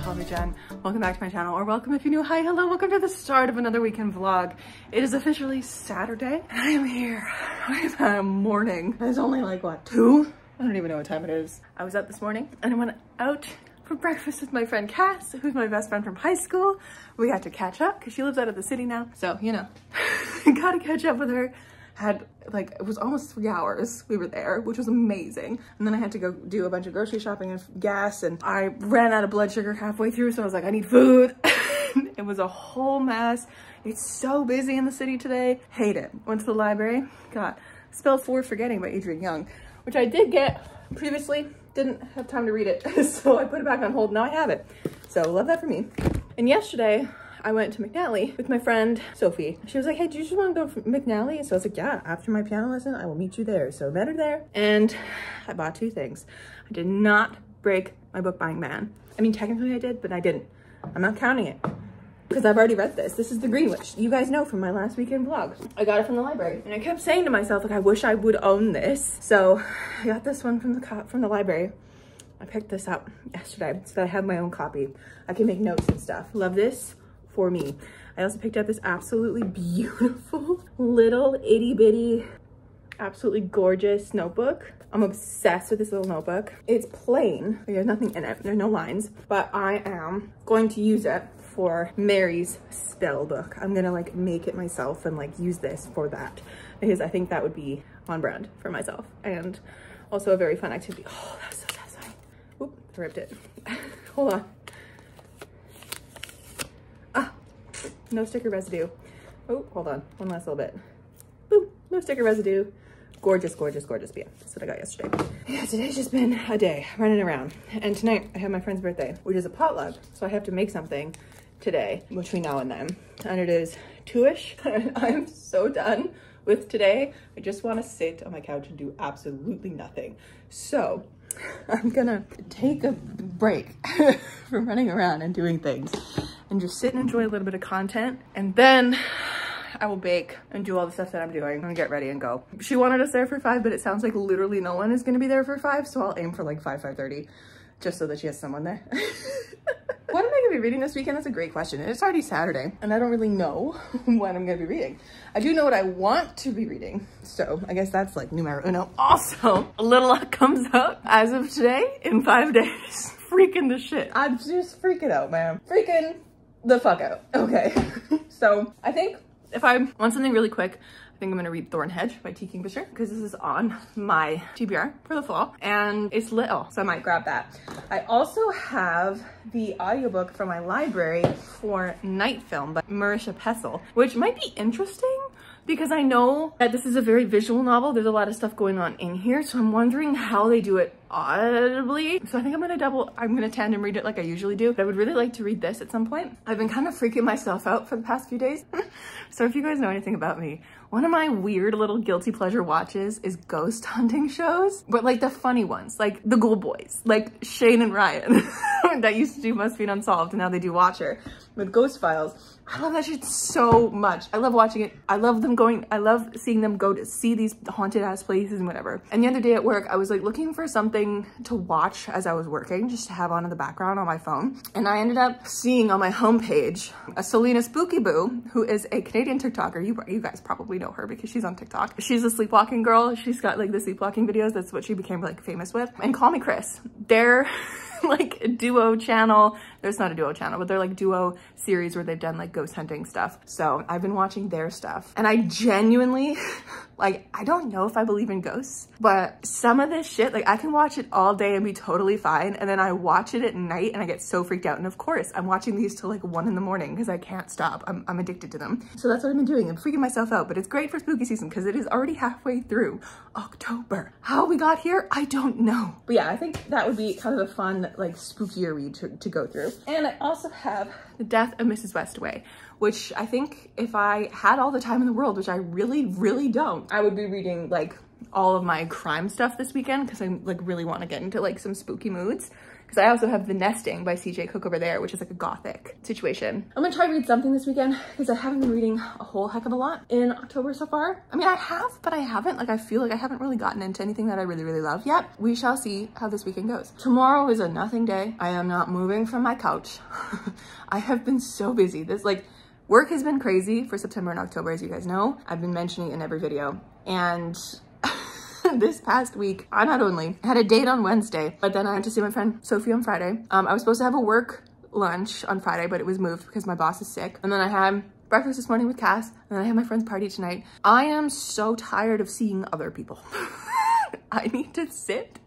call me Jen. Welcome back to my channel, or welcome if you're new. Hi, hello, welcome to the start of another weekend vlog. It is officially Saturday, and I am here. I've had a morning. It's only like, what, 2? I don't even know what time it is. I was up this morning, and I went out for breakfast with my friend Cass, who's my best friend from high school. We got to catch up, because she lives out of the city now. So, you know, gotta catch up with her. Had like, it was almost 3 hours we were there, which was amazing. And then I had to go do a bunch of grocery shopping and gas, and I ran out of blood sugar halfway through, so I was like, I need food. It was a whole mess. It's so busy in the city today. Hate it. Went to the library, got Spell for Forgetting by Adrian Young, which I did get previously, didn't have time to read it. So I put it back on hold, now I have it. So love that for me. And yesterday, I went to McNally with my friend Sophie. She was like, hey, do you just want to go to McNally? So I was like, yeah, after my piano lesson, I will meet you there. So I met her there, and I bought 2 things. I did not break my book buying ban. I mean, technically I did, but I didn't. I'm not counting it because I've already read this. This is the Green Witch. You guys know from my last weekend vlog. I got it from the library, and I kept saying to myself, like, I wish I would own this. So I got this one from the library. I picked this up yesterday so that I have my own copy. I can make notes and stuff. Love this. For me. I also picked up this absolutely beautiful little itty bitty, absolutely gorgeous notebook. I'm obsessed with this little notebook. It's plain, there's nothing in it, there's no lines, but I am going to use it for Mary's spell book. I'm gonna like make it myself and like use this for that, because I think that would be on brand for myself, and also a very fun activity. Oh, that's so satisfying. Oop, I ripped it. Hold on. No sticker residue. Oh, hold on. One last little bit. Boom. No sticker residue. Gorgeous, gorgeous, gorgeous. But yeah, that's what I got yesterday. Yeah, today's just been a day running around. And tonight I have my friend's birthday, which is a potluck. So I have to make something today between now and then. And it is 2-ish. And I'm so done with today. I just want to sit on my couch and do absolutely nothing. So I'm gonna take a break from running around and doing things, and just sit and enjoy a little bit of content, and then I will bake and do all the stuff that I'm doing and get ready and go. She wanted us there for 5, but it sounds like literally no one is gonna be there for 5, so I'll aim for like 5:30, just so that she has someone there. What am I gonna be reading this weekend? That's a great question. It's already Saturday, and I don't really know what I'm gonna be reading. I do know what I want to be reading, so I guess that's like numero uno. Also, a Little Luck comes out as of today in 5 days. Freaking the shit. I'm just freaking out, man. Freaking the fuck out. Okay. So I think if I want something really quick, I think I'm gonna read Thornhedge by T. Kingfisher, because this is on my TBR for the fall, and it's little, so I might grab that. I also have the audiobook from my library for Night Film by Marisha Pessel, which might be interesting, because I know that this is a very visual novel. There's a lot of stuff going on in here, so I'm wondering how they do it audibly. So I think I'm gonna tandem read it like I usually do, but I would really like to read this at some point. I've been kind of freaking myself out for the past few days. So if you guys know anything about me, one of my weird little guilty pleasure watches is ghost hunting shows, but like the funny ones, like the Ghoul Boys, like Shane and Ryan that used to do BuzzFeed Unsolved, and now they do Watcher with Ghost Files. I love that shit so much. I love watching it. I love seeing them go to see these haunted ass places and whatever. And the other day at work, I was like looking for something to watch as I was working, just to have on in the background on my phone. And I ended up seeing on my homepage a Selena Spooky Boo, who is a Canadian TikToker. You guys probably know her because she's on TikTok. She's a sleepwalking girl. She's got like the sleepwalking videos. That's what she became like famous with. And Call Me Chris. They're like a duo channel. There's not a duo channel, but they're like duo series where they've done like ghost hunting stuff. So I've been watching their stuff, and I genuinely, like, I don't know if I believe in ghosts, but some of this shit, like I can watch it all day and be totally fine. And then I watch it at night and I get so freaked out. And of course I'm watching these till like 1 in the morning because I can't stop. I'm addicted to them. So that's what I've been doing. I'm freaking myself out, but it's great for spooky season because it is already halfway through October. How we got here, I don't know. But yeah, I think that would be kind of a fun, like spookier read to go through. And I also have The Death of Mrs. Westaway, which I think if I had all the time in the world, which I really, really don't, I would be reading like all of my crime stuff this weekend, because I like really want to get into like some spooky moods, because I also have The Nesting by CJ Cook over there, which is like a gothic situation. I'm gonna try to read something this weekend because I haven't been reading a whole heck of a lot in October so far. I mean, I have, but I haven't. Like, I feel like I haven't really gotten into anything that I really, really love yet. We shall see how this weekend goes. Tomorrow is a nothing day. I am not moving from my couch. I have been so busy. Work has been crazy for September and October, as you guys know. I've been mentioning it in every video. And this past week, I not only had a date on Wednesday, but then I had to see my friend Sophie on Friday. I was supposed to have a work lunch on Friday, but it was moved because my boss is sick. And then I had breakfast this morning with Cass, and then I had my friend's party tonight. I am so tired of seeing other people. I need to sit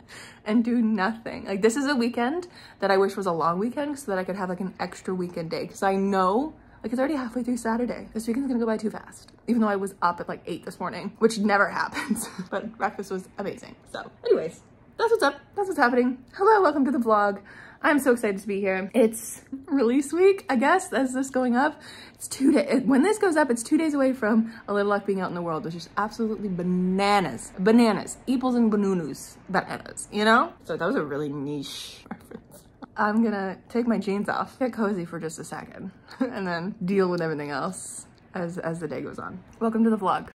and do nothing. Like, this is a weekend that I wish was a long weekend so that I could have like an extra weekend day, because I know like it's already halfway through Saturday. This weekend's gonna go by too fast, even though I was up at like 8 this morning, which never happens, but breakfast was amazing. So anyways, that's what's up. That's what's happening. Hello, welcome to the vlog. I'm so excited to be here. It's release week, I guess, as this going up. It's 2 days, when this goes up, it's 2 days away from A Little Luck being out in the world, which is absolutely bananas. Bananas, eeples and banunus, bananas, you know? So that was a really niche reference. I'm gonna take my jeans off, get cozy for just a second, and then deal with everything else as the day goes on. Welcome to the vlog.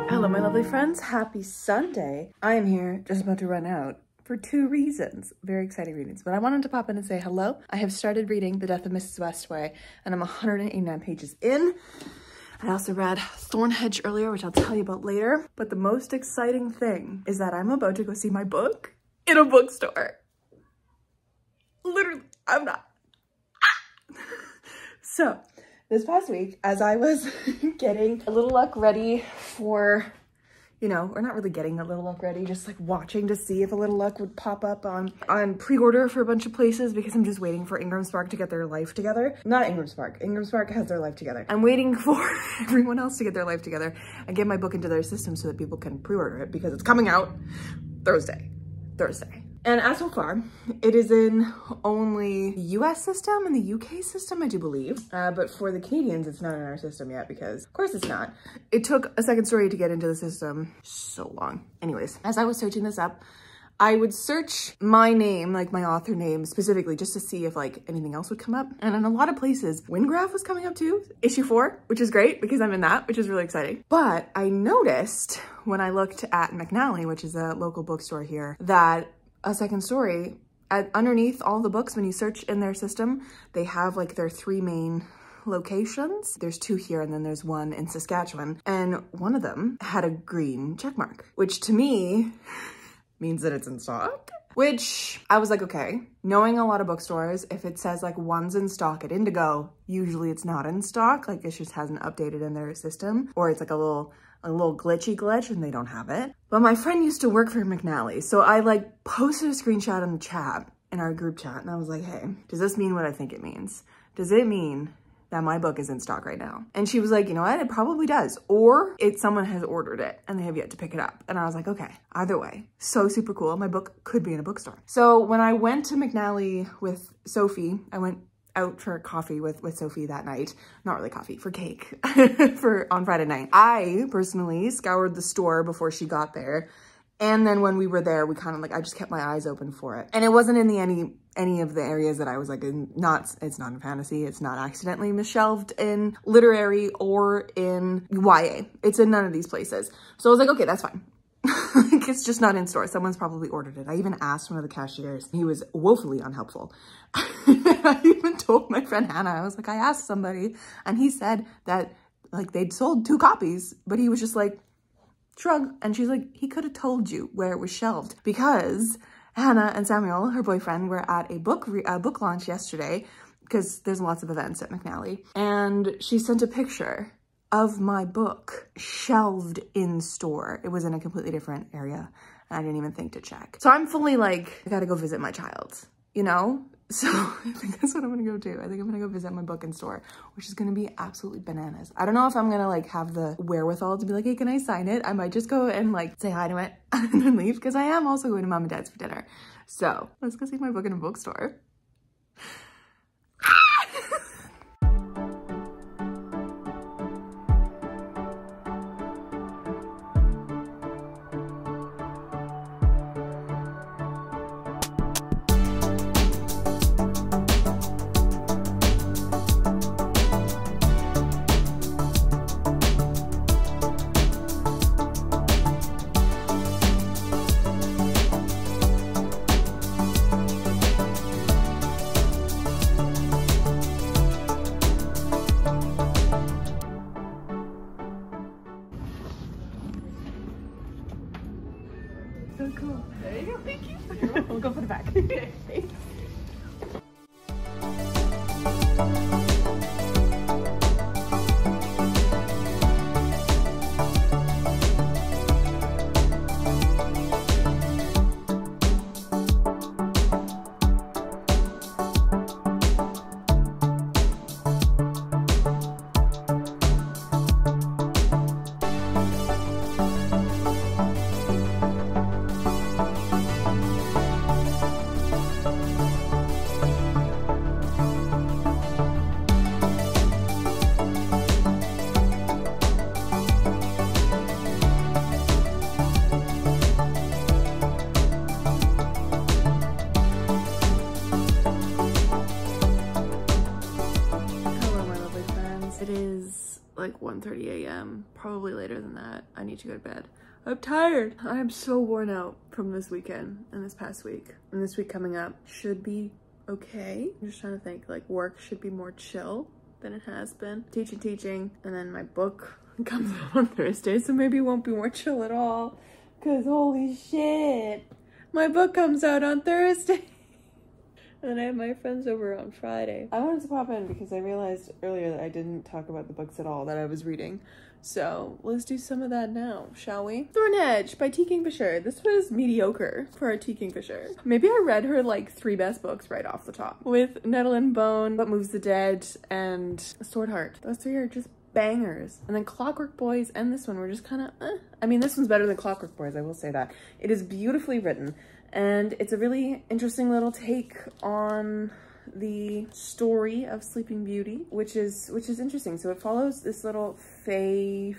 Hello, my lovely friends. Happy Sunday. I am here just about to run out for 2 reasons. Very exciting reasons. But I wanted to pop in and say hello. I have started reading The Death of Mrs. Westaway, and I'm 189 pages in. I also read Thornhedge earlier, which I'll tell you about later. But the most exciting thing is that I'm about to go see my book in a bookstore. Literally, I'm not. So, this past week, as I was getting A Little Luck ready for, you know, or not really getting A Little Luck ready, just like watching to see if A Little Luck would pop up on pre-order for a bunch of places, because I'm just waiting for Ingram Spark to get their life together. Not Ingram Spark. Ingram Spark has their life together. I'm waiting for everyone else to get their life together and get my book into their system so that people can pre-order it, because it's coming out Thursday. And as so far, it is in only the US system and the UK system, I do believe. But for the Canadians, it's not in our system yet, because of course it's not. It took A Second Story to get into the system so long. Anyways, as I was searching this up, I would search my name, like my author name specifically, just to see if like anything else would come up. And in a lot of places, Windgraph was coming up too, issue 4, which is great because I'm in that, which is really exciting. But I noticed when I looked at McNally, which is a local bookstore here, that A Second Story, underneath all the books, when you search in their system, they have like their 3 main locations. There's 2 here and then there's 1 in Saskatchewan. And one of them had a green check mark, which to me means that it's in stock. Which I was like, okay, knowing a lot of bookstores, if it says like 1's in stock at Indigo, usually it's not in stock. Like it just hasn't updated in their system, or it's like a little glitch and they don't have it. But my friend used to work for McNally. So I like posted a screenshot in the chat, in our group chat. And I was like, hey, does this mean what I think it means? Does it mean that my book is in stock right now? And she was like, you know what? It probably does. Or someone has ordered it and they have yet to pick it up. And I was like, okay, either way, so super cool. My book could be in a bookstore. So when I went to McNally with Sophie, I went out for coffee with Sophie that night. Not really coffee, for cake on Friday night. I personally scoured the store before she got there. And then when we were there, we kind of like, I just kept my eyes open for it. And it wasn't in any of the areas that I was like, it's not in fantasy. It's not accidentally misshelved in literary or in YA. It's in none of these places. So I was like, okay, that's fine. Like, it's just not in store. Someone's probably ordered it. I even asked one of the cashiers. He was woefully unhelpful. I even told my friend Hannah, I was like, I asked somebody and he said that like they'd sold 2 copies, but he was just like, shrug. And she's like, he could have told you where it was shelved, because Hannah and Samuel, her boyfriend, were at a book launch yesterday, because there's lots of events at McNally. And she sent a picture of my book shelved in store. It was in a completely different area and I didn't even think to check. So I'm fully like, I gotta go visit my child, you know? So I think that's what I'm gonna go do. I think I'm gonna go visit my book in store, which is gonna be absolutely bananas. I don't know if I'm gonna like have the wherewithal to be like, hey, can I sign it? I might just go and like say hi to it and then leave, because I am also going to Mom and Dad's for dinner. So let's go see my book in a bookstore. So cool. There you go. Thank you. We'll go put it back. Thanks. Like 1:30 a.m. probably later than that. I need to go to bed. I'm tired. I am so worn out from this weekend and this past week, and this week coming up should be okay. I'm just trying to think, like work should be more chill than it has been. Teaching, and then my book comes out on Thursday, so maybe it won't be more chill at all, because holy shit, my book comes out on Thursday. And I have my friends over on Friday. I wanted to pop in because I realized earlier that I didn't talk about the books at all that I was reading. So let's do some of that now, shall we? Thorn Edge by T. Kingfisher. This was mediocre for our T. Kingfisher. Maybe I read her like 3 best books right off the top, with Nettle and Bone, What Moves the Dead, and Sword Heart. Those 3 are just bangers. And then Clockwork Boys and this one were just kind of I mean, this one's better than Clockwork Boys, I will say that. It is beautifully written. And it's a really interesting little take on the story of Sleeping Beauty, which is interesting. So it follows this little fairy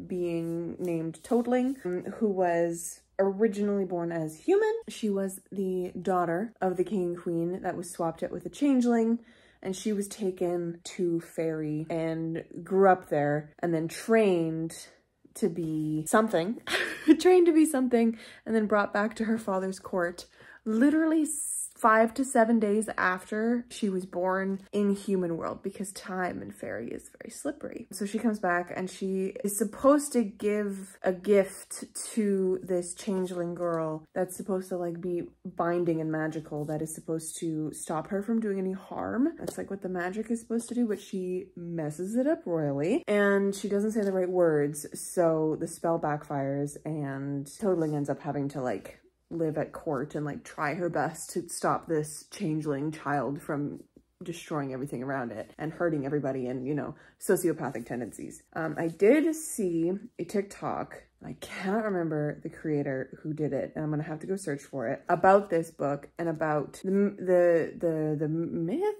being named Toadling, who was originally born as human. She was the daughter of the king and queen that was swapped out with a changeling, and she was taken to fairy and grew up there and then trained to be something, and then brought back to her father's court literally 5 to 7 days after she was born in human world, because time in fairy is very slippery. So she comes back and she is supposed to give a gift to this changeling girl that's supposed to like be binding and magical, that is supposed to stop her from doing any harm. That's like what the magic is supposed to do, but she messes it up royally and she doesn't say the right words, so the spell backfires and Toadling ends up having to like live at court and like try her best to stop this changeling child from destroying everything around it and hurting everybody and, you know, sociopathic tendencies. I did see a TikTok, I cannot remember the creator who did it, and I'm gonna have to go search for it, about this book and about the myth.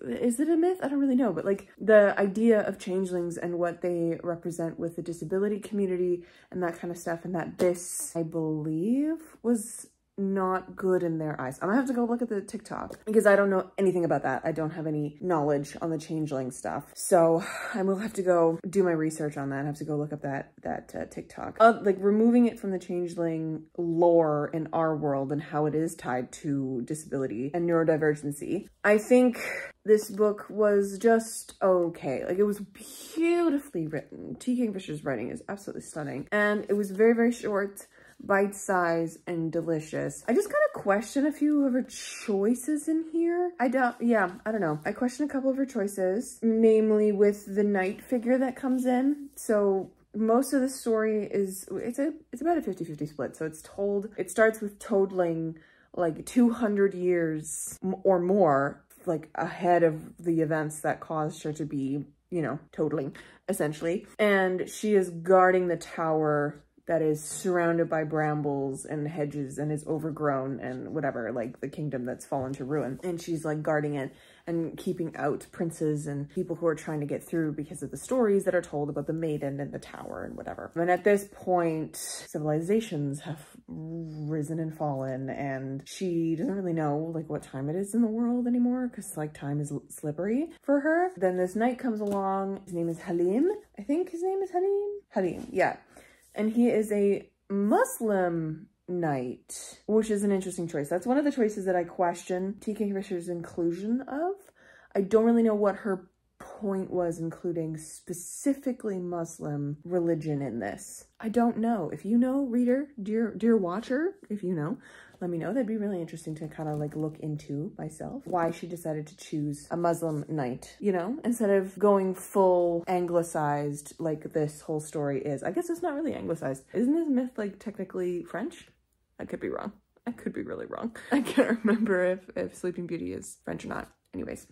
Is it a myth? I don't really know, but like the idea of changelings and what they represent with the disability community and that kind of stuff, and that this, I believe, was not good in their eyes. I'm gonna have to go look at the TikTok because I don't know anything about that. I don't have any knowledge on the changeling stuff. So I will have to go do my research on that. I have to go look up that TikTok. Like removing it from the changeling lore in our world and how it is tied to disability and neurodivergency. I think this book was just okay. Like, it was beautifully written. T. Kingfisher's writing is absolutely stunning. And it was very, very short, bite-sized, and delicious. I just kind of question a few of her choices in here. I don't know. I question a couple of her choices, namely with the knight figure that comes in. So most of the story is, it's about a 50-50 split. So it starts with Toadling like 200 years or more like ahead of the events that caused her to be, you know, Toadling, essentially. And she is guarding the tower that is surrounded by brambles and hedges and is overgrown and whatever, like the kingdom that's fallen to ruin. And she's like guarding it and keeping out princes and people who are trying to get through because of the stories that are told about the maiden and the tower and whatever. And at this point, civilizations have risen and fallen, and she doesn't really know like what time it is in the world anymore because like time is slippery for her. Then this knight comes along. His name is Halim. I think his name is Halim. Halim, yeah. And he is a Muslim knight, which is an interesting choice. That's one of the choices that I question T. Kingfisher's inclusion of. I don't really know what her point was including specifically Muslim religion in this. I don't know. If you know, reader, dear watcher, if you know, let me know. That'd be really interesting to kind of like look into myself, why she decided to choose a Muslim knight, you know, instead of going full anglicized like this whole story is. I guess it's not really anglicized. Isn't this myth like technically French? I could be wrong. I could be really wrong. I can't remember if Sleeping Beauty is French or not. Anyways,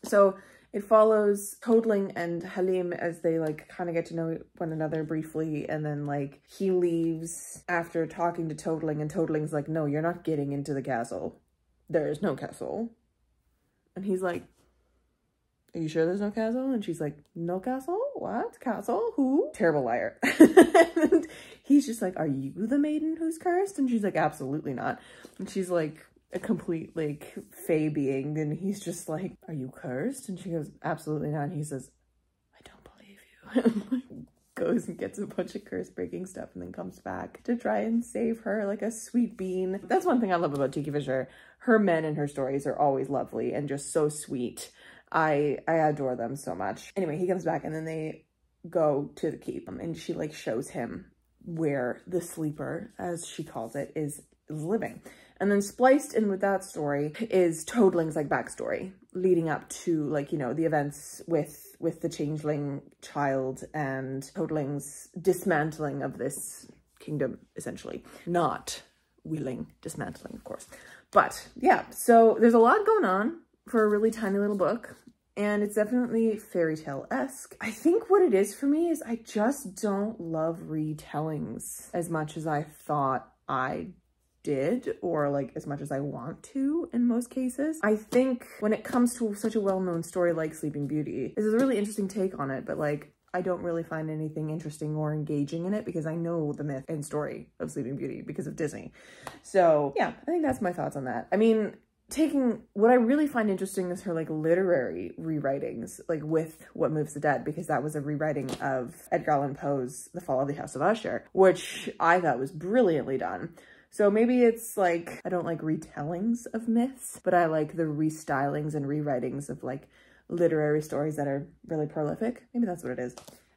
so it follows Toadling and Halim as they like kind of get to know one another briefly, and then like he leaves after talking to Toadling, and Toadling's like, no, you're not getting into the castle. There is no castle. And he's like, are you sure there's no castle? And she's like, no castle? What? Castle? Who? Terrible liar. And he's just like, are you the maiden who's cursed? And she's like, absolutely not. And she's like a complete like fae being, and he's just like, are you cursed? And she goes, absolutely not. And he says, I don't believe you. And like goes and gets a bunch of curse breaking stuff and then comes back to try and save her like a sweet bean. That's one thing I love about T. Kingfisher. Her men in her stories are always lovely and just so sweet. I adore them so much. Anyway, he comes back and then they go to the keep, and she like shows him where the sleeper, as she calls it, is living. And then spliced in with that story is Toadling's like backstory leading up to like, you know, the events with the changeling child and Toadling's dismantling of this kingdom, essentially. Not willing dismantling, of course. But yeah, so there's a lot going on for a really tiny little book, and it's definitely fairy tale-esque. I think what it is for me is I just don't love retellings as much as I thought I did, or like as much as I want to in most cases. I think when it comes to such a well-known story like Sleeping Beauty, this is a really interesting take on it, but like I don't really find anything interesting or engaging in it because I know the myth and story of Sleeping Beauty because of Disney. So yeah, I think that's my thoughts on that. I mean, what I really find interesting is her like literary rewritings, like with What Moves the Dead, because that was a rewriting of Edgar Allan Poe's The Fall of the House of Usher, which I thought was brilliantly done. So maybe it's like, I don't like retellings of myths, but I like the restylings and rewritings of like literary stories that are really prolific. Maybe that's what it is.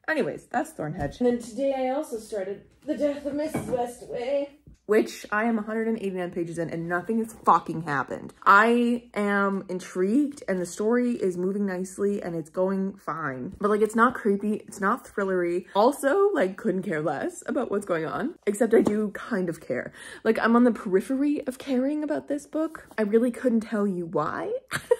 Anyways, that's Thornhedge. And then today I also started The Death of Mrs. Westaway, which I am 189 pages in and nothing has fucking happened. I am intrigued and the story is moving nicely and it's going fine. But like, it's not creepy, it's not thrillery. Also, like, couldn't care less about what's going on, except I do kind of care. Like, I'm on the periphery of caring about this book. I really couldn't tell you why.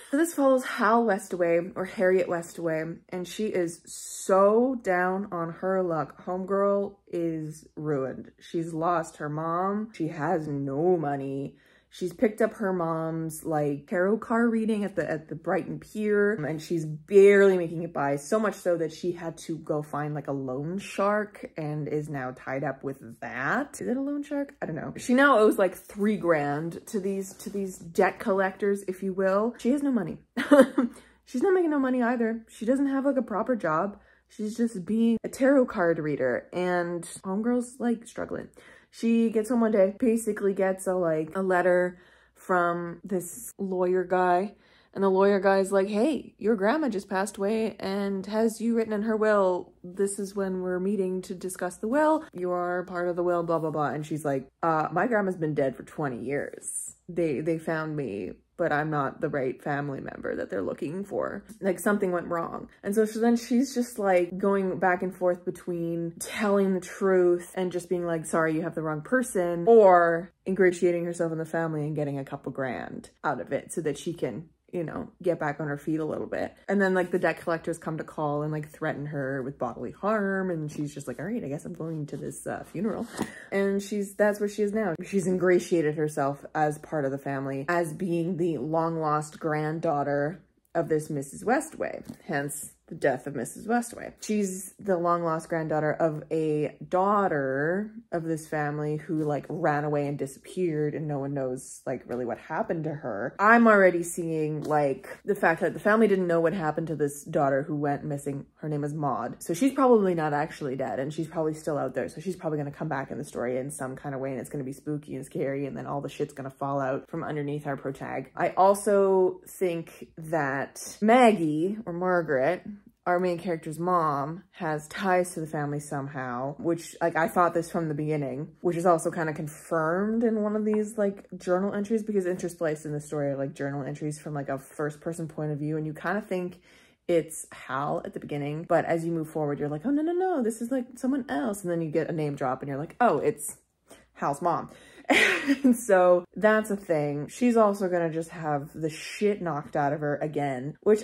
So this follows Hal Westaway, or Harriet Westaway, and she is so down on her luck. Homegirl is ruined. She's lost her mom. She has no money. She's picked up her mom's like tarot card reading at the Brighton Pier, and she's barely making it by, so much so that she had to go find like a loan shark and is now tied up with that. Is it a loan shark? I don't know. She now owes like $3 grand to these debt collectors, if you will. She has no money. She's not making no money either. She doesn't have like a proper job. She's just being a tarot card reader, and homegirl's like struggling. She gets home one day, basically gets a letter from this lawyer guy, and the lawyer guy's like, hey, your grandma just passed away and has you written in her will. This is when we're meeting to discuss the will. You are part of the will, blah, blah, blah. And she's like, my grandma's been dead for 20 years. They found me, but I'm not the right family member that they're looking for. Like, something went wrong. And so then she's just like going back and forth between telling the truth and just being like, sorry, you have the wrong person, or ingratiating herself in the family and getting a couple grand out of it so that she can, you know, get back on her feet a little bit. And then like the debt collectors come to call and like threaten her with bodily harm, and she's just like, all right, I guess I'm going to this funeral. And that's where she is now. She's ingratiated herself as part of the family, as being the long lost granddaughter of this Mrs. Westaway, hence the death of Mrs. Westaway. She's the long lost granddaughter of a daughter of this family who like ran away and disappeared, and no one knows like really what happened to her. I'm already seeing like the fact that the family didn't know what happened to this daughter who went missing. Her name is Maud. So she's probably not actually dead, and she's probably still out there. So she's probably going to come back in the story in some kind of way, and it's going to be spooky and scary, and then all the shit's going to fall out from underneath our protag. I also think that Maggie, or Margaret, our main character's mom, has ties to the family somehow, which like I thought this from the beginning, which is also kind of confirmed in one of these like journal entries, because interspliced in the story are like journal entries from like a first person point of view, and you kind of think it's Hal at the beginning, but as you move forward, you're like, oh, no, this is like someone else. And then you get a name drop and you're like, oh, it's Hal's mom. And so that's a thing. She's also gonna just have the shit knocked out of her again, which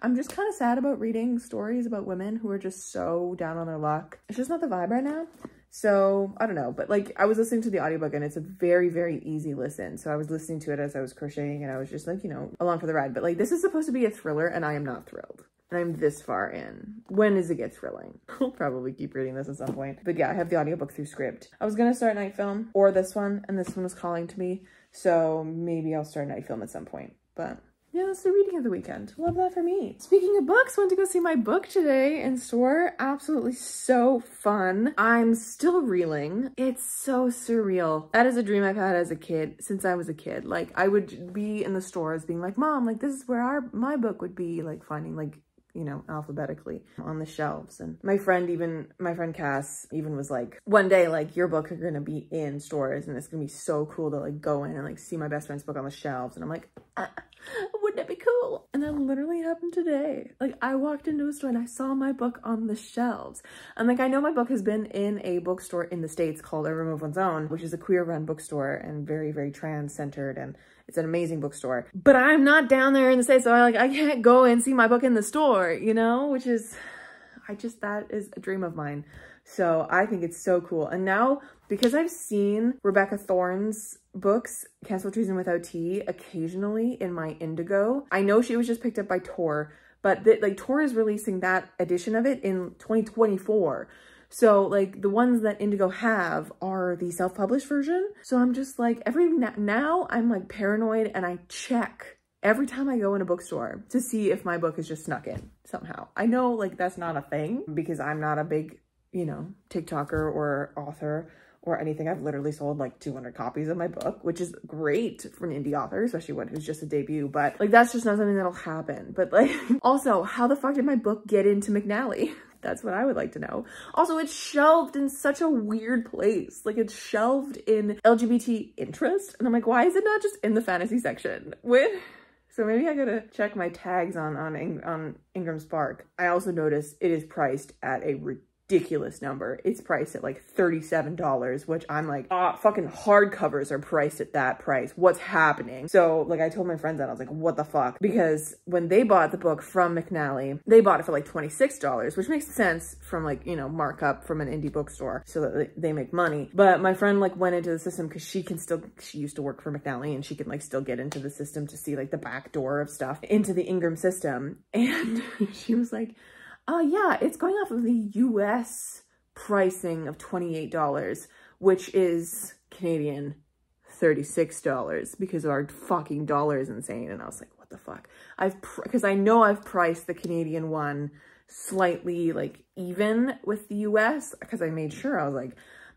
I'm just kind of sad about reading stories about women who are just so down on their luck. It's just not the vibe right now. So I don't know, but like I was listening to the audiobook and it's a very, very easy listen. So I was listening to it as I was crocheting and I was just like, you know, along for the ride. But like, this is supposed to be a thriller and I am not thrilled. And I'm this far in. When does it get thrilling? I'll probably keep reading this at some point. But yeah, I have the audiobook through Script. I was gonna start Night Film or this one, and this one was calling to me. So maybe I'll start Night Film at some point. But yeah, that's the reading of the weekend. Love that for me. Speaking of books, went to go see my book today in store. Absolutely so fun. I'm still reeling. It's so surreal. That is a dream I've had as a kid, since I was a kid. Like, I would be in the stores being like, Mom, like this is where my book would be, like finding like, you know, alphabetically on the shelves. And my friend Cass even was like, one day, like, your book are gonna be in stores and it's gonna be so cool to like go in and like see my best friend's book on the shelves. And I'm like, wouldn't that be cool? And that literally happened today. Like, I walked into a store and I saw my book on the shelves. And like, I know my book has been in a bookstore in the States called A Room of One's Own, which is a queer-run bookstore and very, very trans-centered, and it's an amazing bookstore. But I'm not down there in the States, so I can't go and see my book in the store, you know? Which is, that is a dream of mine. So I think it's so cool. And now, because I've seen Rebecca Thorne's books, Cancel Treason Without Tea, occasionally in my Indigo. I know she was just picked up by Tor, but like Tor is releasing that edition of it in 2024. So like the ones that Indigo have are the self-published version. So I'm just like, now I'm like paranoid, and I check every time I go in a bookstore to see if my book is just snuck in somehow. I know like that's not a thing because I'm not a big, you know, TikToker or author or anything. I've literally sold like 200 copies of my book, which is great for an indie author, especially one who's just a debut, but like that's just not something that'll happen. But like, also, how the fuck did my book get into McNally? That's what I would like to know. Also, it's shelved in such a weird place. Like, it's shelved in LGBT interest. And I'm like, why is it not just in the fantasy section? So maybe I gotta check my tags on Ingram Spark. I also noticed it is priced at a ridiculous number. It's priced at like $37, which I'm like, fucking hardcovers are priced at that price. What's happening? So like I told my friends that, I was like, what the fuck? Because when they bought the book from McNally, they bought it for like $26, which makes sense from like, you know, markup from an indie bookstore so that they make money. But my friend like went into the system because she used to work for McNally and she can like still get into the system to see like the back door of stuff into the Ingram system. And she was like, yeah, it's going off of the US pricing of $28, which is Canadian $36 because our fucking dollar is insane. And I was like, what the fuck? Because I know I've priced the Canadian one slightly like even with the US because I made sure. I was like,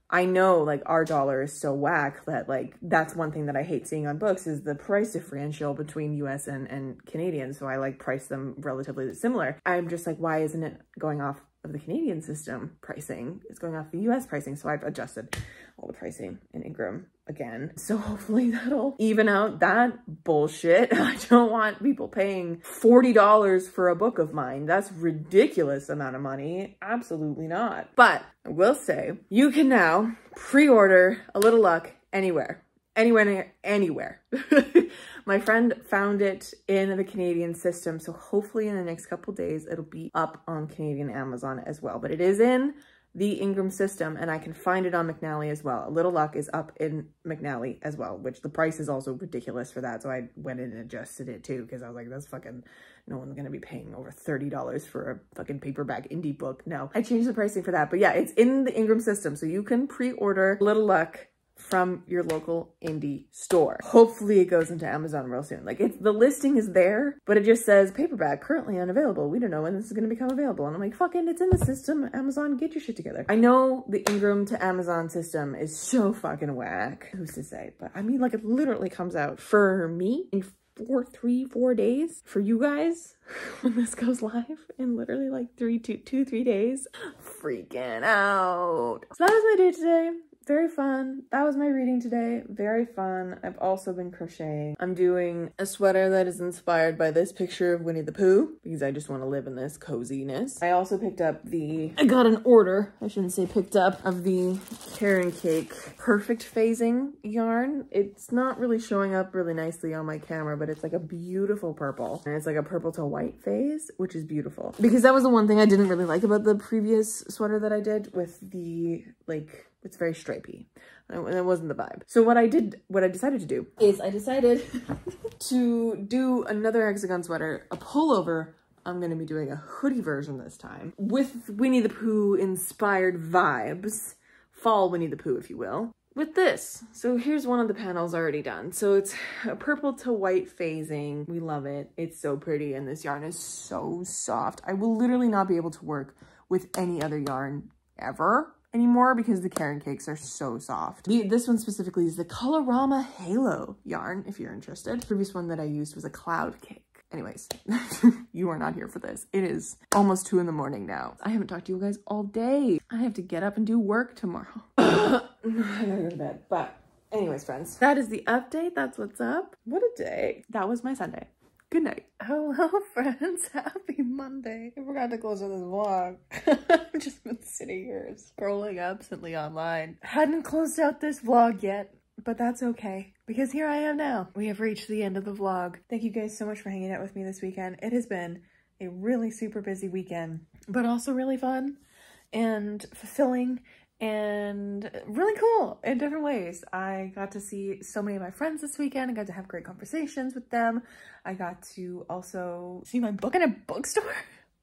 I know like our dollar is so whack that like that's one thing that I hate seeing on books is the price differential between US and Canadian. So I like price them relatively similar. I'm just like, why isn't it going off of the Canadian system pricing? It's going off the US pricing. So I've adjusted all the pricing in Ingram again. So hopefully that'll even out that bullshit. I don't want people paying $40 for a book of mine. That's ridiculous amount of money. Absolutely not. But I will say you can now pre-order A Little Luck anywhere. Anywhere. My friend found it in the Canadian system. So hopefully in the next couple days, it'll be up on Canadian Amazon as well. But it is in the Ingram system and I can find it on McNally as well. A Little Luck is up in McNally as well, which the price is also ridiculous for that. So I went in and adjusted it too because I was like, that's fucking, no one's gonna be paying over $30 for a fucking paperback indie book. No, I changed the pricing for that. But yeah, it's in the Ingram system. So you can pre-order Little Luck from your local indie store. Hopefully it goes into Amazon real soon. Like the listing is there, but it just says paperback currently unavailable. We don't know when this is going to become available. And I'm like, fucking, it's in the system. Amazon, get your shit together. I know the Ingram to Amazon system is so fucking whack. Who's to say? But I mean, like it literally comes out for me in 4 days. For you guys, when this goes live in literally like 3 days. Freaking out. So that was my day today. Very fun. That was my reading today. Very fun. I've also been crocheting. I'm doing a sweater that is inspired by this picture of Winnie the Pooh because I just want to live in this coziness. I also picked up I got an order, I shouldn't say picked up, of the Karen Cake Perfect Phasing yarn. It's not really showing up really nicely on my camera, but it's like a beautiful purple. And it's like a purple to white phase, which is beautiful. Because that was the one thing I didn't really like about the previous sweater that I did with the, like, it's very stripy and it wasn't the vibe. So what I decided to do is I decided to do another hexagon sweater, a pullover. I'm going to be doing a hoodie version this time with Winnie the Pooh inspired vibes, fall Winnie the Pooh, if you will, with this. So here's one of the panels already done. So it's a purple to white phasing. We love it. It's so pretty. And this yarn is so soft. I will literally not be able to work with any other yarn ever anymore because the Karen Cakes are so soft. This one specifically is the Colorama Halo yarn, if you're interested. The previous one that I used was a Cloud Cake. Anyways, you are not here for this. It is almost 2 in the morning now. I haven't talked to you guys all day. I have to get up and do work tomorrow. I gotta go to bed. But anyways, friends, that is the update. That's what's up. What a day. That was my Sunday. Good night. Hello, friends. Happy Monday. I forgot to close out this vlog. I've just been sitting here scrolling absently online. Hadn't closed out this vlog yet, but that's okay because here I am now. We have reached the end of the vlog. Thank you guys so much for hanging out with me this weekend. It has been a really super busy weekend, but also really fun and fulfilling and really cool in different ways. I got to see so many of my friends this weekend. I got to have great conversations with them. I got to also see my book in a bookstore.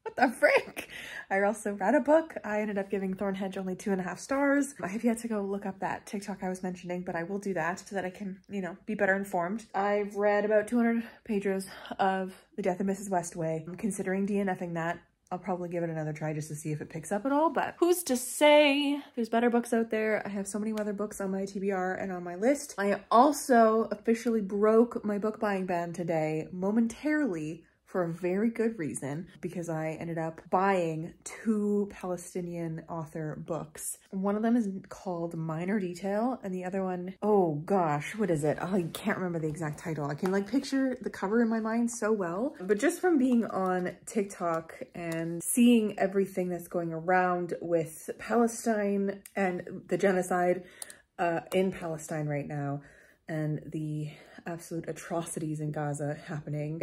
What the frick? I also read a book. I ended up giving Thornhedge only 2.5 stars. I have yet to go look up that TikTok I was mentioning, but I will do that so that I can, you know, be better informed. I've read about 200 pages of The Death of Mrs. Westaway. I'm considering DNFing that. I'll probably give it another try just to see if it picks up at all, but who's to say? There's better books out there. I have so many other books on my TBR and on my list. I also officially broke my book buying ban today momentarily, for a very good reason, because I ended up buying 2 Palestinian author books. One of them is called Minor Detail, and the other one, oh gosh, what is it? Oh, I can't remember the exact title. I can like picture the cover in my mind so well, but just from being on TikTok and seeing everything that's going around with Palestine and the genocide in Palestine right now, and the absolute atrocities in Gaza happening,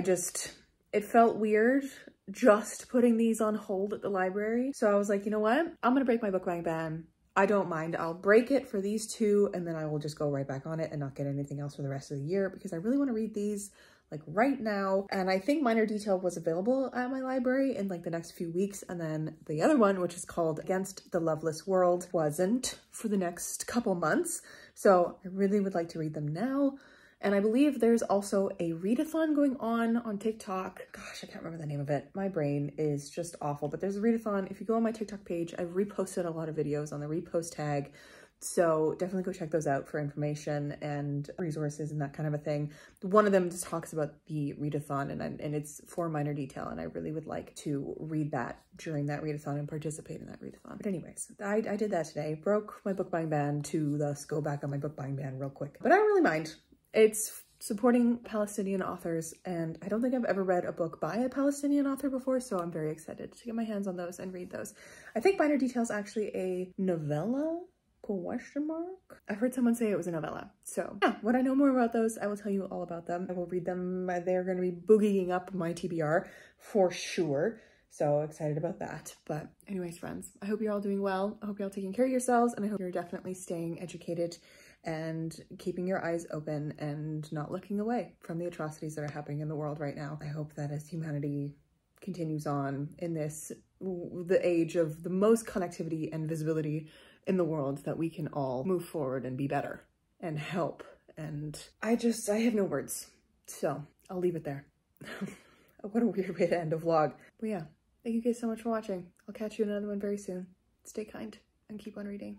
it felt weird just putting these on hold at the library. So I was like, you know what? I'm gonna break my book buying ban. I don't mind. I'll break it for these 2 and then I will just go right back on it and not get anything else for the rest of the year, because I really want to read these like right now. And I think Minor Detail was available at my library in like the next few weeks. And then the other one, which is called Against the Loveless World, wasn't for the next couple months. So I really would like to read them now. And I believe there's also a readathon going on TikTok. Gosh, I can't remember the name of it. My brain is just awful, but there's a readathon. If you go on my TikTok page, I've reposted a lot of videos on the repost tag. So definitely go check those out for information and resources and that kind of a thing. One of them just talks about the readathon and it's for Minor Detail. And I really would like to read that during that readathon and participate in that readathon. But anyways, I did that today. Broke my book buying ban to thus go back on my book buying ban real quick. But I don't really mind. It's supporting Palestinian authors, and I don't think I've ever read a book by a Palestinian author before, so I'm very excited to get my hands on those and read those. I think Minor Detail is actually a novella? Question mark? I've heard someone say it was a novella. So yeah, when I know more about those, I will tell you all about them. I will read them. They're going to be boogieing up my TBR for sure. So excited about that. But anyways, friends, I hope you're all doing well. I hope you're all taking care of yourselves, and I hope you're definitely staying educated and keeping your eyes open and not looking away from the atrocities that are happening in the world right now. I hope that as humanity continues on in the age of the most connectivity and visibility in the world, that we can all move forward and be better and help. And I have no words. So I'll leave it there. What a weird way to end a vlog. But yeah, thank you guys so much for watching. I'll catch you in another one very soon. Stay kind and keep on reading.